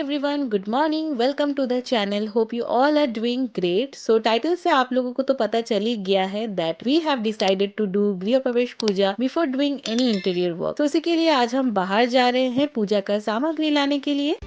Everyone, good morning, welcome to the channel. Hope you all are doing great. So title से आप लोगों को तो पता चल ही गया है that we have decided to do griha pravesh puja before doing any interior work. तो इसी के लिए आज हम बाहर जा रहे हैं पूजा का सामग्री लाने के लिए।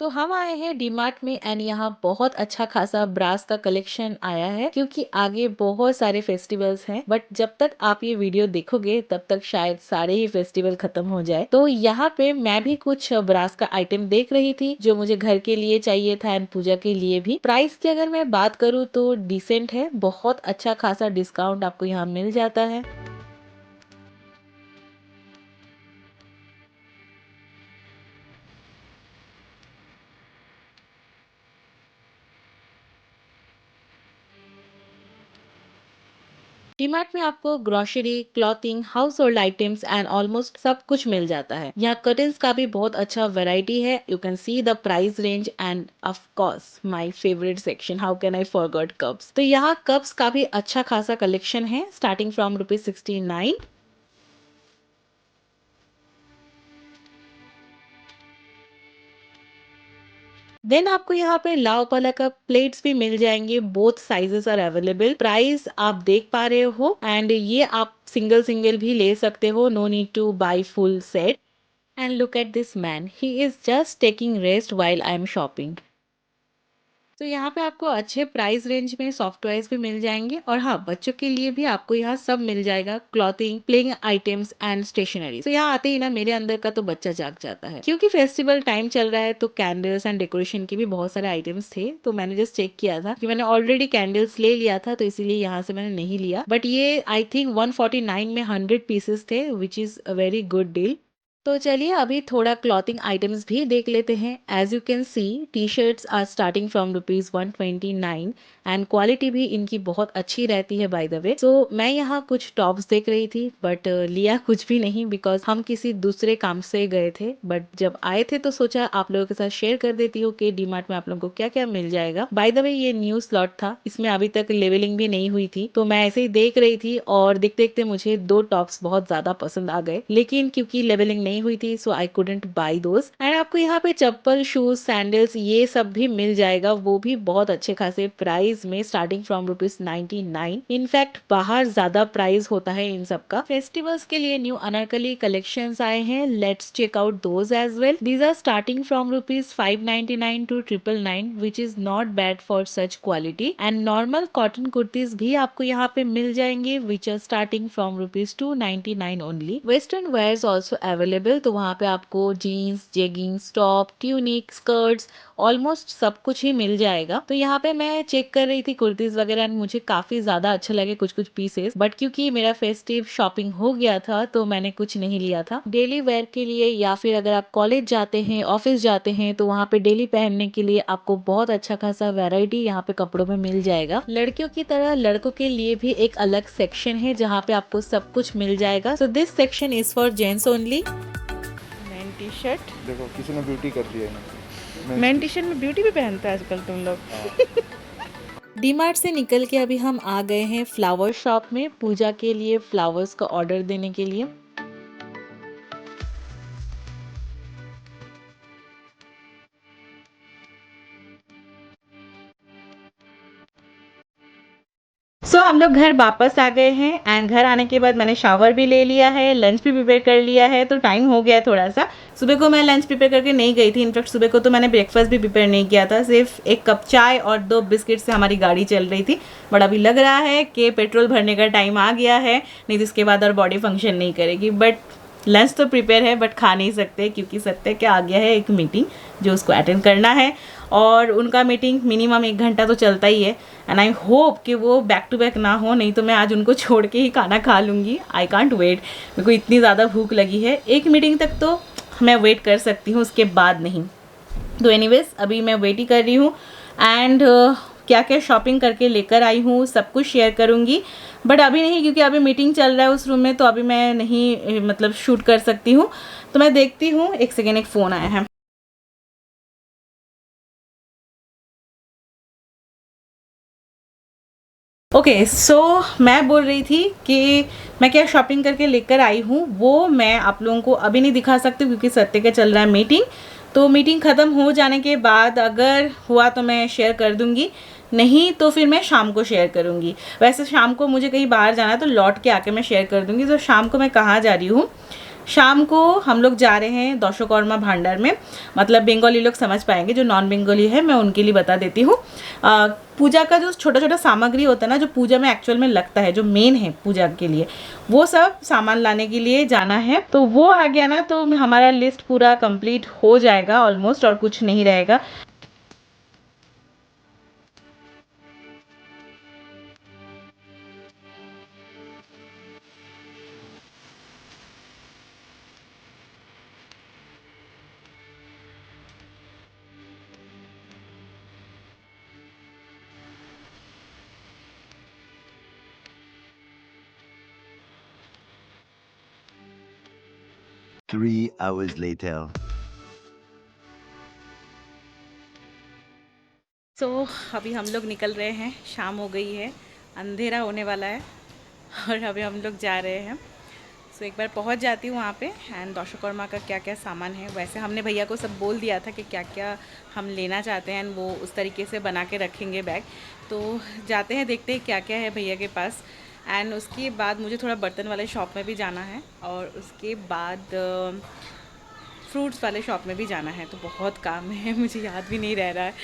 तो हम आए हैं डीमार्ट में एंड यहाँ बहुत अच्छा खासा ब्रास का कलेक्शन आया है क्योंकि आगे बहुत सारे फेस्टिवल्स हैं। बट जब तक आप ये वीडियो देखोगे तब तक शायद सारे ही फेस्टिवल खत्म हो जाए। तो यहाँ पे मैं भी कुछ ब्रास का आइटम देख रही थी जो मुझे घर के लिए चाहिए था एंड पूजा के लिए भी। प्राइस की अगर मैं बात करूँ तो डिसेंट है, बहुत अच्छा खासा डिस्काउंट आपको यहाँ मिल जाता है। डीमार्ट में आपको grocery, clothing, house hold items and almost सब कुछ मिल जाता है। यहाँ कर्टन्स का भी बहुत अच्छा वैरायटी है। You can see the price range end of course my favourite section, how can I forgot cups. तो यहाँ कप्स का भी अच्छा खासा कलेक्शन है स्टार्टिंग फ्रॉम ₹69। देन आपको यहाँ पे लाव पाला का प्लेट्स भी मिल जाएंगे, both sizes are available. Price आप देख पा रहे हो एंड ये आप सिंगल सिंगल भी ले सकते हो, no need to buy full set. And look at this man, he is just taking rest while I am shopping. तो यहाँ पे आपको अच्छे प्राइस रेंज में सॉफ्ट टॉयज भी मिल जाएंगे और हाँ, बच्चों के लिए भी आपको यहाँ सब मिल जाएगा, clothing, playing items and stationery. तो यहाँ आते ही ना मेरे अंदर का तो बच्चा जाग जाता है क्योंकि फेस्टिवल टाइम चल रहा है। तो कैंडल्स एंड डेकोरेशन के भी बहुत सारे आइटम्स थे, तो मैंने जस्ट चेक किया था कि मैंने ऑलरेडी कैंडल्स ले लिया था तो इसीलिए यहाँ से मैंने नहीं लिया। बट ये आई थिंक 149 में 100 पीसेस थे, which is a very good deal. तो चलिए अभी थोड़ा क्लॉथिंग आइटम्स भी देख लेते हैं। As you can see, T shirts are starting from ₹129 and quality भी इनकी बहुत अच्छी रहती है बाय द वे। सो मैं यहाँ कुछ टॉप्स देख रही थी बट लिया कुछ भी नहीं बिकॉज हम किसी दूसरे काम से गए थे। बट जब आए थे तो सोचा आप लोगों के साथ शेयर कर देती हूँ कि डीमार्ट में आप लोगों को क्या क्या मिल जाएगा। बाय द वे ये न्यू स्लॉट था, इसमें अभी तक लेवलिंग भी नहीं हुई थी, तो मैं ऐसे ही देख रही थी और देखते देखते मुझे दो टॉप्स बहुत ज्यादा पसंद आ गए, लेकिन क्योंकि लेवलिंग नहीं हुई थी so I couldn't buy those. And आपको यहाँ पे चप्पल, शूज, सैंडल्स ये सब भी मिल जाएगा, वो भी बहुत अच्छे खासे प्राइस में स्टार्टिंग फ्रॉम ₹99। इनफैक्ट बाहर ज्यादा प्राइस होता है इन सब का। फेस्टिवल्स के लिए न्यू अनारकली कलेक्शंस आए हैं, let's check out those as well. These are starting from ₹599 to 999 which is not bad for such quality. And normal cotton kurtis भी आपको यहाँ पे मिल जाएंगे which are starting from ₹299 only. Western wears also available, तो वहाँ पे आपको jeans, jeggings, top, tunic, skirts almost सब कुछ ही मिल जाएगा। तो यहाँ पे मैं चेक कर रही थी कुर्तीज वगैरह एंड मुझे काफी ज्यादा अच्छे लगे कुछ कुछ पीसेस, बट क्योंकि मेरा फेस्टिव शॉपिंग हो गया था तो मैंने कुछ नहीं लिया था। डेली वेयर के लिए या फिर अगर आप कॉलेज जाते हैं, ऑफिस जाते हैं तो वहाँ पे डेली पहनने के लिए आपको बहुत अच्छा खासा वैरायटी यहाँ पे कपड़ों में मिल जाएगा। लड़कियों की तरह लड़कों के लिए भी एक अलग सेक्शन है जहाँ पे आपको सब कुछ मिल जाएगा। So this section is for gents only. Man T shirt, देखो किसी ने ब्यूटी कर दिया है। मैन टी शर्ट में ब्यूटी भी पहनता है आजकल तुम लोग। डीमार्ट से निकल के अभी हम आ गए हैं फ्लावर शॉप में पूजा के लिए फ्लावर्स का ऑर्डर देने के लिए। हम लोग घर वापस आ गए हैं एंड घर आने के बाद मैंने शावर भी ले लिया है, लंच भी प्रिपेयर कर लिया है, तो टाइम हो गया है थोड़ा सा। सुबह को मैं लंच प्रिपेयर करके नहीं गई थी, इनफैक्ट सुबह को तो मैंने ब्रेकफास्ट भी प्रिपेयर नहीं किया था, सिर्फ एक कप चाय और 2 बिस्किट से हमारी गाड़ी चल रही थी। बट अभी लग रहा है कि पेट्रोल भरने का टाइम आ गया है, नहीं तो इसके बाद और बॉडी फंक्शन नहीं करेगी। बट लंच तो प्रिपेयर है बट खा नहीं सकते क्योंकि सत्य क्या आ गया है एक मीटिंग जो उसको अटेंड करना है, और उनका मीटिंग मिनिमम 1 घंटा तो चलता ही है। एंड आई होप कि वो बैक टू बैक ना हो, नहीं तो मैं आज उनको छोड़ के ही खाना खा लूँगी। आई कांट वेट, मेरे को इतनी ज़्यादा भूख लगी है। एक मीटिंग तक तो मैं वेट कर सकती हूँ, उसके बाद नहीं। तो एनीवेज अभी मैं वेट ही कर रही हूँ एंड क्या क्या शॉपिंग करके लेकर आई हूँ सब कुछ शेयर करूँगी, बट अभी नहीं क्योंकि अभी मीटिंग चल रहा है उस रूम में, तो अभी मैं नहीं मतलब शूट कर सकती हूँ। तो मैं देखती हूँ, एक सेकेंड, एक फ़ोन आया है। ओके सो मैं बोल रही थी कि मैं क्या शॉपिंग करके लेकर आई हूँ वो मैं आप लोगों को अभी नहीं दिखा सकती क्योंकि सत्य का चल रहा है मीटिंग। तो मीटिंग ख़त्म हो जाने के बाद अगर हुआ तो मैं शेयर कर दूँगी, नहीं तो फिर मैं शाम को शेयर करूँगी। वैसे शाम को मुझे कहीं बाहर जाना है तो लौट के आके मैं शेयर कर दूँगी। तो शाम को मैं कहाँ जा रही हूँ, शाम को हम लोग जा रहे हैं दशकर्मा भांडार में। मतलब बंगाली लोग समझ पाएंगे, जो नॉन बंगाली है मैं उनके लिए बता देती हूँ। पूजा का जो छोटा छोटा सामग्री होता है ना, जो पूजा में एक्चुअल में लगता है, जो मेन है पूजा के लिए, वो सब सामान लाने के लिए जाना है। तो वो आ गया ना तो हमारा लिस्ट पूरा कंप्लीट हो जाएगा ऑलमोस्ट, और कुछ नहीं रहेगा। Three hours later. सो अभी हम लोग निकल रहे हैं, शाम हो गई है, अंधेरा होने वाला है और अभी हम लोग जा रहे हैं। सो एक बार पहुंच जाती हूँ वहाँ पे एंड दशकर्मा का क्या क्या सामान है। वैसे हमने भैया को सब बोल दिया था कि क्या क्या हम लेना चाहते हैं, वो उस तरीके से बना के रखेंगे बैग। तो जाते हैं, देखते हैं क्या क्या है भैया के पास। एंड उसके बाद मुझे थोड़ा बर्तन वाले शॉप में भी जाना है और उसके बाद फ्रूट्स वाले शॉप में भी जाना है। तो बहुत काम है, मुझे याद भी नहीं रह रहा है।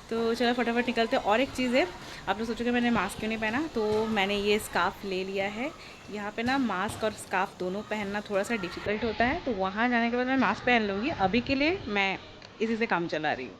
तो चलो फटाफट निकलते हैं। और एक चीज़ है, आप लोग सोचोगे मैंने मास्क क्यों नहीं पहना, तो मैंने ये स्कार्फ ले लिया है। यहाँ पे ना मास्क और स्कार्फ दोनों पहनना थोड़ा सा डिफ़िकल्ट होता है, तो वहाँ जाने के बाद मैं मास्क पहन लूँगी। अभी के लिए मैं इसी से काम चला रही हूँ।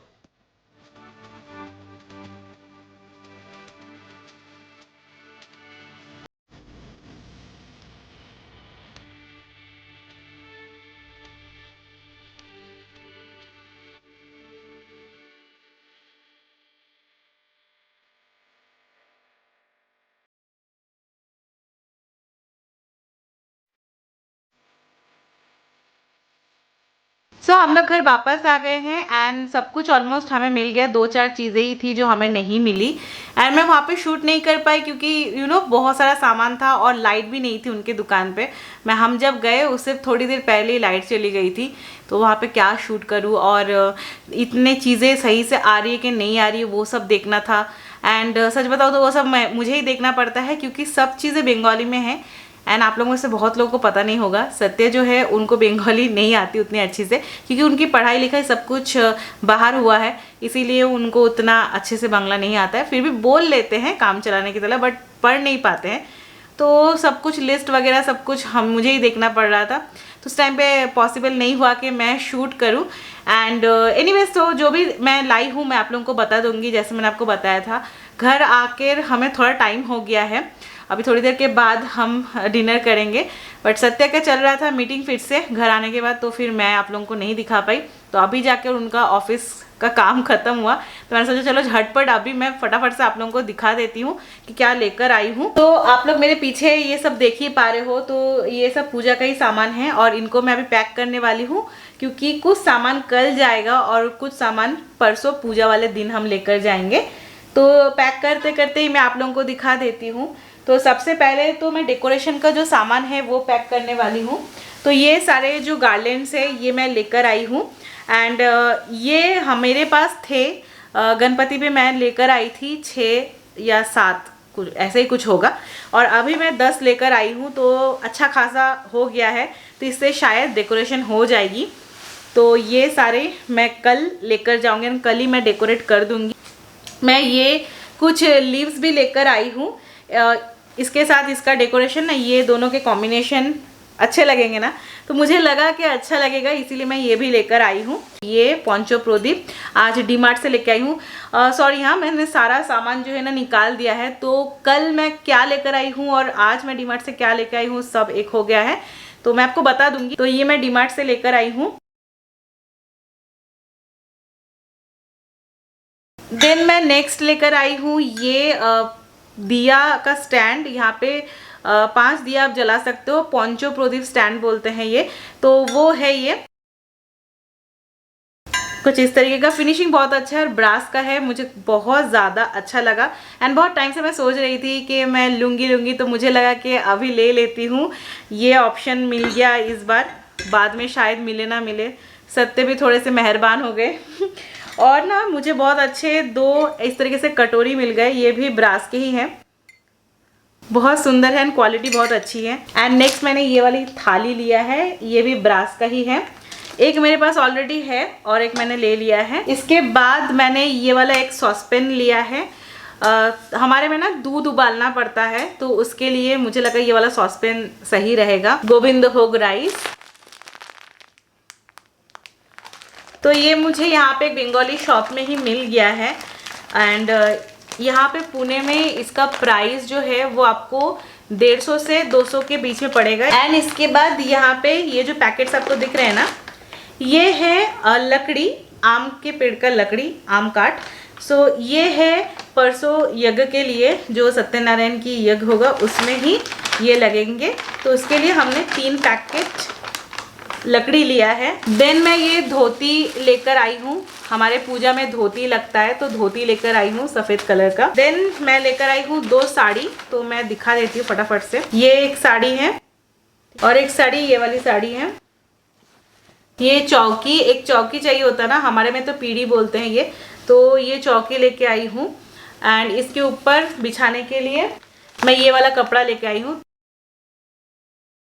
हम लोग घर वापस आ गए हैं एंड सब कुछ ऑलमोस्ट हमें मिल गया। दो चार चीज़ें ही थी जो हमें नहीं मिली एंड मैं वहाँ पे शूट नहीं कर पाई क्योंकि बहुत सारा सामान था और लाइट भी नहीं थी उनके दुकान पे। हम जब गए उससे थोड़ी देर पहले ही लाइट चली गई थी, तो वहाँ पे क्या शूट करूँ और इतने चीज़ें सही से आ रही है कि नहीं आ रही है वो सब देखना था। एंड सच बताओ तो वो सब मुझे ही देखना पड़ता है क्योंकि सब चीज़ें बंगाली में हैं। एंड आप लोगों में से बहुत लोगों को पता नहीं होगा, सत्य जो है उनको बंगाली नहीं आती उतनी अच्छी से क्योंकि उनकी पढ़ाई लिखाई सब कुछ बाहर हुआ है, इसीलिए उनको उतना अच्छे से बांग्ला नहीं आता है। फिर भी बोल लेते हैं काम चलाने की तरह, बट पढ़ नहीं पाते हैं। तो सब कुछ लिस्ट वगैरह सब कुछ मुझे ही देखना पड़ रहा था, तो उस टाइम पे पॉसिबल नहीं हुआ कि मैं शूट करूं। एंड एनीवेज तो जो भी मैं लाई हूँ मैं आप लोगों को बता दूंगी, जैसे मैंने आपको बताया था। घर आकर हमें थोड़ा टाइम हो गया है, अभी थोड़ी देर के बाद हम डिनर करेंगे। बट सत्य का चल रहा था मीटिंग फिर से घर आने के बाद, तो फिर मैं आप लोगों को नहीं दिखा पाई। तो अभी जाकर उनका ऑफिस का काम खत्म हुआ, तो मैंने सोचा चलो झटपट अभी मैं फटाफट से आप लोगों को दिखा देती हूँ कि क्या लेकर आई हूँ। तो आप लोग मेरे पीछे ये सब देख ही पा रहे हो, तो ये सब पूजा का ही सामान है और इनको मैं अभी पैक करने वाली हूँ क्योंकि कुछ सामान कल जाएगा और कुछ सामान परसों पूजा वाले दिन हम लेकर जाएंगे। तो पैक करते करते ही मैं आप लोगों को दिखा देती हूँ। तो सबसे पहले तो मैं डेकोरेशन का जो सामान है वो पैक करने वाली हूँ। तो ये सारे जो गार्लैंड्स है ये मैं लेकर आई हूँ एंड ये मेरे पास थे। गणपति पे मैं लेकर आई थी 6 या 7 कुछ ऐसे ही कुछ होगा, और अभी मैं 10 लेकर आई हूँ, तो अच्छा खासा हो गया है। तो इससे शायद डेकोरेशन हो जाएगी। तो ये सारे मैं कल लेकर जाऊँगी, कल ही मैं डेकोरेट कर दूँगी। मैं ये कुछ लीव्स भी लेकर आई हूँ, इसके साथ इसका डेकोरेशन ना, ये दोनों के कॉम्बिनेशन अच्छे लगेंगे ना, तो मुझे लगा कि अच्छा लगेगा, इसीलिए मैं ये भी लेकर आई हूँ। ये पंचो प्रदीप आज डीमार्ट से लेकर आई हूँ। सॉरी, हाँ मैंने सारा सामान जो है ना निकाल दिया है, तो कल मैं क्या लेकर आई हूँ और आज मैं डीमार्ट से क्या लेकर आई हूँ सब एक हो गया है, तो मैं आपको बता दूंगी। तो ये मैं डीमार्ट से लेकर आई हूँ। देन मैं नेक्स्ट लेकर आई हूँ ये दिया का स्टैंड। यहाँ पे 5 दिया आप जला सकते हो, पंचो प्रदीप स्टैंड बोलते हैं ये। तो वो है ये कुछ इस तरीके का। फिनिशिंग बहुत अच्छा है और ब्रास का है, मुझे बहुत ज़्यादा अच्छा लगा। एंड बहुत टाइम से मैं सोच रही थी कि मैं लूँगी तो मुझे लगा कि अभी ले लेती हूँ। ये ऑप्शन मिल गया इस बार, बाद में शायद मिले ना मिले। सत्ते भी थोड़े से मेहरबान हो गए और ना मुझे बहुत अच्छे 2 इस तरीके से कटोरी मिल गए, ये भी ब्रास के ही हैं, बहुत सुंदर है एंड क्वालिटी बहुत अच्छी है। एंड नेक्स्ट मैंने ये वाली थाली लिया है, ये भी ब्रास का ही है। एक मेरे पास ऑलरेडी है और एक मैंने ले लिया है। इसके बाद मैंने ये वाला एक सॉसपेन लिया है। हमारे में ना दूध उबालना पड़ता है, तो उसके लिए मुझे लगा ये वाला सॉसपेन सही रहेगा। गोविंद भोग राइस, तो ये मुझे यहाँ पे बंगाली शॉप में ही मिल गया है। एंड यहाँ पे पुणे में इसका प्राइस जो है वो आपको 150 से 200 के बीच में पड़ेगा। एंड इसके बाद यहाँ पे ये जो पैकेट्स आपको दिख रहे हैं ना, ये है लकड़ी, आम के पेड़ का लकड़ी, आम काट। सो ये है परसों यज्ञ के लिए, जो सत्यनारायण की यज्ञ होगा उसमें ही ये लगेंगे, तो उसके लिए हमने 3 पैकेट लकड़ी लिया है। देन मैं ये धोती लेकर आई हूँ, हमारे पूजा में धोती लगता है, तो धोती लेकर आई हूँ सफ़ेद कलर का। देन मैं लेकर आई हूँ 2 साड़ी, तो मैं दिखा देती हूँ फटाफट से। ये एक साड़ी है और एक साड़ी ये वाली साड़ी है। ये चौकी, एक चौकी चाहिए होता है ना, हमारे में तो पीढ़ी बोलते हैं ये, तो ये चौकी लेके आई हूँ। एंड इसके ऊपर बिछाने के लिए मैं ये वाला कपड़ा लेके आई हूँ,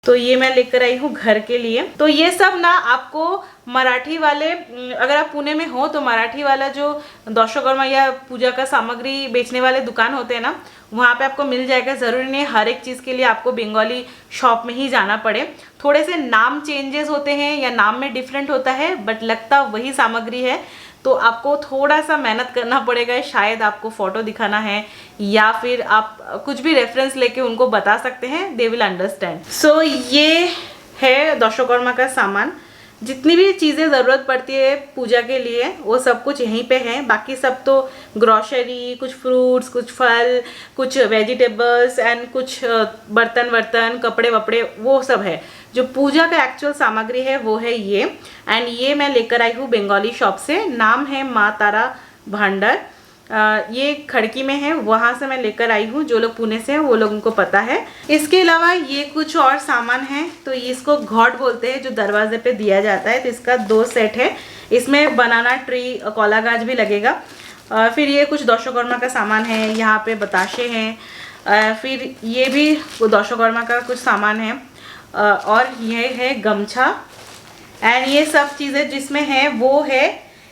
तो ये मैं लेकर आई हूँ घर के लिए। तो ये सब ना आपको मराठी वाले, अगर आप पुणे में हो तो मराठी वाला जो दशकर्मा या पूजा का सामग्री बेचने वाले दुकान होते हैं ना, वहाँ पे आपको मिल जाएगा। ज़रूरी नहीं हर एक चीज़ के लिए आपको बंगाली शॉप में ही जाना पड़े। थोड़े से नाम चेंजेस होते हैं या नाम में डिफरेंट होता है, बट लगता वही सामग्री है, तो आपको थोड़ा सा मेहनत करना पड़ेगा। शायद आपको फ़ोटो दिखाना है या फिर आप कुछ भी रेफरेंस लेके उनको बता सकते हैं, दे विल अंडरस्टैंड। सो ये है दशकर्मा का सामान। जितनी भी चीज़ें ज़रूरत पड़ती है पूजा के लिए वो सब कुछ यहीं पे है। बाकी सब तो ग्रॉसरी, कुछ फ्रूट्स, कुछ फल, कुछ वेजिटेबल्स एंड कुछ बर्तन, कपड़े वपड़े, वो सब है। जो पूजा का एक्चुअल सामग्री है वो है ये। एंड ये मैं लेकर आई हूँ बंगाली शॉप से, नाम है माँ तारा भंडार। ये खड़की में है, वहाँ से मैं लेकर आई हूँ। जो लोग पुणे से हैं वो लोगों को पता है। इसके अलावा ये कुछ और सामान है, तो इसको घॉट बोलते हैं, जो दरवाजे पे दिया जाता है। तो इसका 2 सेट है, इसमें बनाना ट्री, कोला गाछ भी लगेगा। फिर ये कुछ दशकर्मा का सामान है, यहाँ पे बताशे हैं। फिर ये भी दशकर्मा का कुछ सामान है। और ये है गमछा। एंड ये सब चीज़ें जिसमें है वो है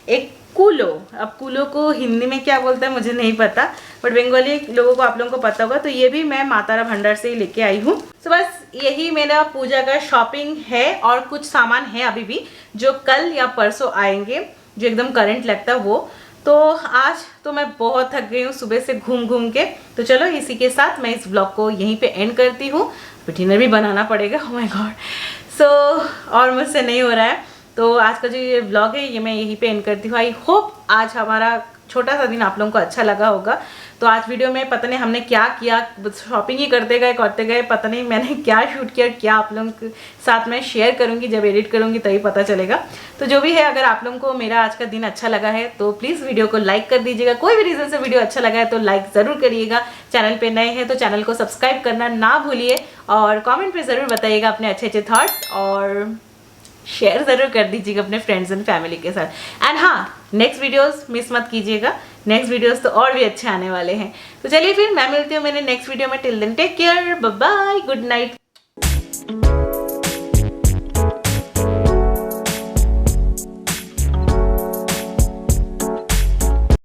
एक कूलो। अब कूलो को हिंदी में क्या बोलते हैं मुझे नहीं पता, बट बंगाली लोगों को, आप लोगों को पता होगा। तो ये भी मैं मातारा भंडार से ही लेके आई हूँ। तो बस यही मेरा पूजा का शॉपिंग है। और कुछ सामान है अभी भी जो कल या परसों आएंगे, जो एकदम करंट लगता है वो। तो आज तो मैं बहुत थक गई हूँ सुबह से घूम घूम के। तो चलो इसी के साथ मैं इस ब्लॉग को यहीं पे एंड करती हूँ। डिनर भी बनाना पड़ेगा, ओह माय गॉड। सो और मुझसे नहीं हो रहा है, तो आज का जो ये व्लॉग है ये मैं यहीं पे एंड करती हूँ। आई होप आज हमारा छोटा सा दिन आप लोगों को अच्छा लगा होगा। तो आज वीडियो में पता नहीं हमने क्या किया, शॉपिंग ही करते गए, पता नहीं मैंने क्या शूट किया, क्या आप लोगों के साथ मैं शेयर करूँगी, जब एडिट करूँगी तभी पता चलेगा। तो जो भी है, अगर आप लोगों को मेरा आज का दिन अच्छा लगा है तो प्लीज़ वीडियो को लाइक कर दीजिएगा। कोई भी रीज़न से वीडियो अच्छा लगा है तो लाइक ज़रूर करिएगा। चैनल पर नए हैं तो चैनल को सब्सक्राइब करना ना भूलिए, और कॉमेंट पर ज़रूर बताइएगा अपने अच्छे अच्छे थाट्स, और शेयर ज़रूर कर दीजिएगा अपने फ्रेंड्स एंड फैमिली के साथ। एंड हाँ, नेक्स्ट वीडियोस मिस मत कीजिएगा, नेक्स्ट वीडियोस तो और भी अच्छे आने वाले हैं। तो चलिए फिर मैं मिलती हूँ मेरे नेक्स्ट वीडियो में। Till then take care, bye bye, good night.